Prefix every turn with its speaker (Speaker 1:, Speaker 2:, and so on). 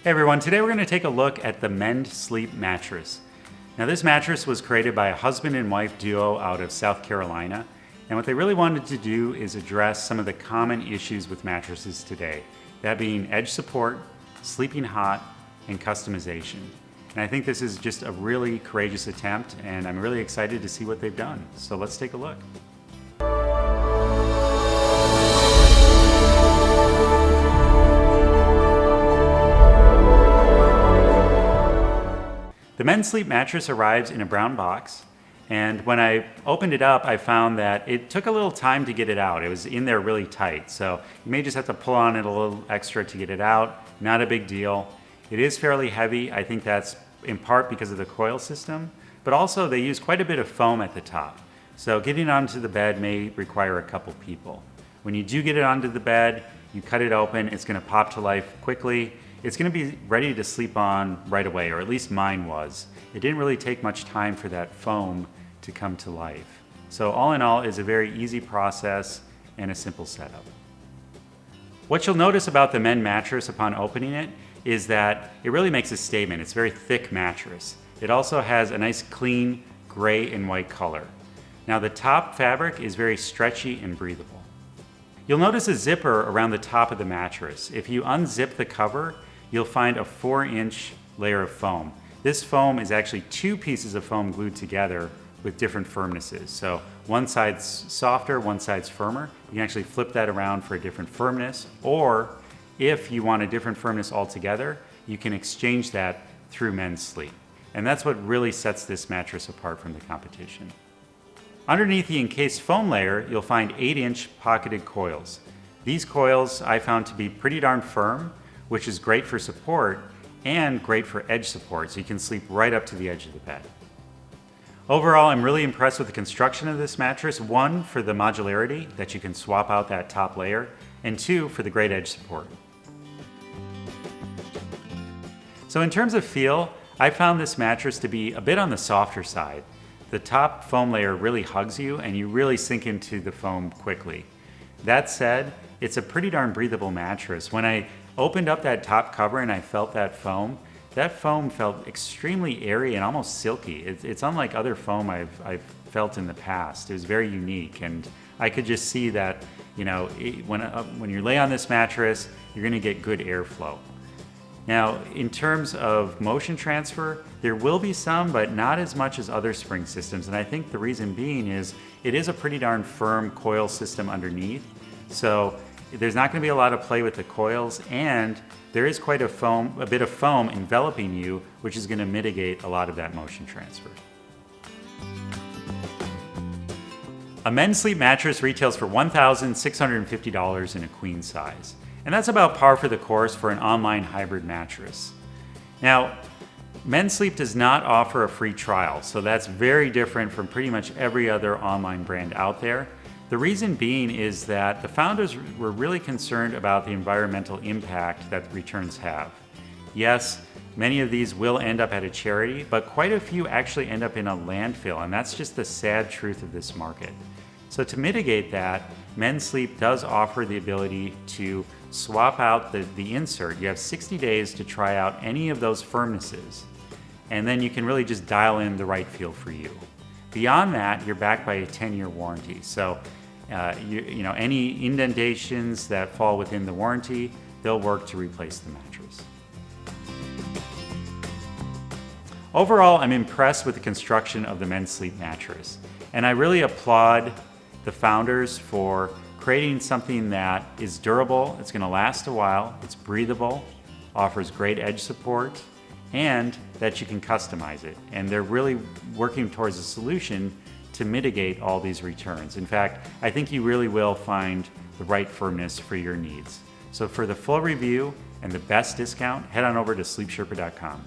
Speaker 1: Hey everyone, today we're going to take a look at the MendSleep Mattress. Now this mattress was created by a husband and wife duo out of South Carolina, and what they really wanted to do is address some of the common issues with mattresses today, that being edge support, sleeping hot, and customization. And I think this is just a really courageous attempt, and I'm really excited to see what they've done. So let's take a look. The MendSleep mattress arrives in a brown box, and when I opened it up, I found that it took a little time to get it out. It was in there really tight, so you may just have to pull on it a little extra to get it out. Not a big deal. It is fairly heavy. I think that's in part because of the coil system, but also they use quite a bit of foam at the top. So getting it onto the bed may require a couple people. When you do get it onto the bed, you cut it open, it's gonna pop to life quickly. It's gonna be ready to sleep on right away, or at least mine was. It didn't really take much time for that foam to come to life. So all in all, it's a very easy process and a simple setup. What you'll notice about the Mend mattress upon opening it is that it really makes a statement. It's a very thick mattress. It also has a nice clean gray and white color. Now the top fabric is very stretchy and breathable. You'll notice a zipper around the top of the mattress. If you unzip the cover, you'll find a 4-inch layer of foam. This foam is actually 2 pieces of foam glued together with different firmnesses. So one side's softer, one side's firmer. You can actually flip that around for a different firmness, or if you want a different firmness altogether, you can exchange that through MendSleep. And that's what really sets this mattress apart from the competition. Underneath the encased foam layer, you'll find 8-inch pocketed coils. These coils I found to be pretty darn firm, which is great for support and great for edge support, so you can sleep right up to the edge of the bed. Overall, I'm really impressed with the construction of this mattress. 1, for the modularity, that you can swap out that top layer, and 2, for the great edge support. So in terms of feel, I found this mattress to be a bit on the softer side. The top foam layer really hugs you, and you really sink into the foam quickly. That said, it's a pretty darn breathable mattress. When I opened up that top cover and I felt that foam felt extremely airy and almost silky. It's unlike other foam I've felt in the past. It was very unique, and I could just see that, you know, when you lay on this mattress, you're gonna get good airflow. Now, in terms of motion transfer, there will be some, but not as much as other spring systems, and I think the reason being is it is a pretty darn firm coil system underneath, so there's not going to be a lot of play with the coils, and there is quite a bit of foam enveloping you, which is going to mitigate a lot of that motion transfer. A MendSleep mattress retails for $1,650 in a queen size, and that's about par for the course for an online hybrid mattress. Now, MendSleep does not offer a free trial, so that's very different from pretty much every other online brand out there. The reason being is that the founders were really concerned about the environmental impact that the returns have. Yes, many of these will end up at a charity, but quite a few actually end up in a landfill, and that's just the sad truth of this market. So to mitigate that, MendSleep does offer the ability to swap out the insert. You have 60 days to try out any of those firmnesses, and then you can really just dial in the right feel for you. Beyond that, you're backed by a 10-year warranty. So, you know, any indentations that fall within the warranty, they'll work to replace the mattress. Overall, I'm impressed with the construction of the MendSleep mattress, and I really applaud the founders for creating something that is durable, it's going to last a while, it's breathable, offers great edge support, and that you can customize it. And they're really working towards a solution to mitigate all these returns. In fact, I think you really will find the right firmness for your needs. So for the full review and the best discount, head on over to sleepsherpa.com.